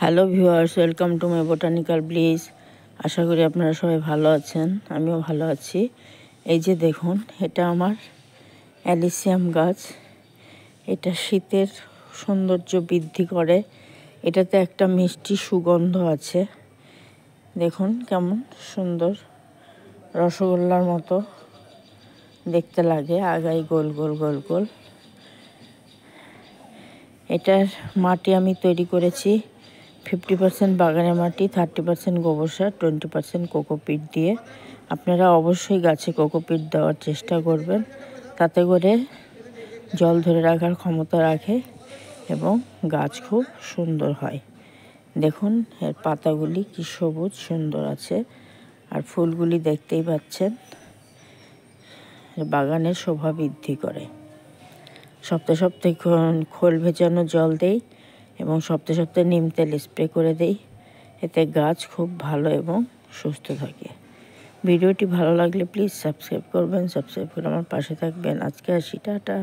Hello viewers, welcome to my botanical bliss. আশা করি আপনারা সবাই ভালো আছেন, আমিও ভালো আছি। এই যে দেখুন, এটা আমার অ্যালিসিয়াম গাছ। এটা শীতের সৌন্দর্য বৃদ্ধি করে। এটাতে একটা মিষ্টি সুগন্ধ আছে। দেখুন কেমন সুন্দর, রসগোল্লার মতো দেখতে লাগে, আগায় গোল গোল গোল গোল। এটার মাটি আমি তৈরি করেছি 50% বাগানের মাটি, 30% গোবর সার, 20% কোকোপিট দিয়ে। আপনারা অবশ্যই গাছে কোকোপিট দেওয়ার চেষ্টা করবেন, তাতে করে জল ধরে রাখার ক্ষমতা রাখে এবং গাছ খুব সুন্দর হয়। দেখুন এর পাতাগুলি কি সবুজ সুন্দর আছে, আর ফুলগুলি দেখতেই পাচ্ছেন। বাগানের শোভা বৃদ্ধি করে। সপ্তাহে সপ্তাহে খোল ভেজানো জল দেই এবং সপ্তাহে সপ্তাহে নিম তেল স্প্রে করে দেই। এতে গাছ খুব ভালো এবং সুস্থ থাকে। ভিডিওটি ভালো লাগলে প্লিজ সাবস্ক্রাইব করবেন, সাবস্ক্রাইব করে আমার পাশে থাকবেন। আজকে আসি, টাটা।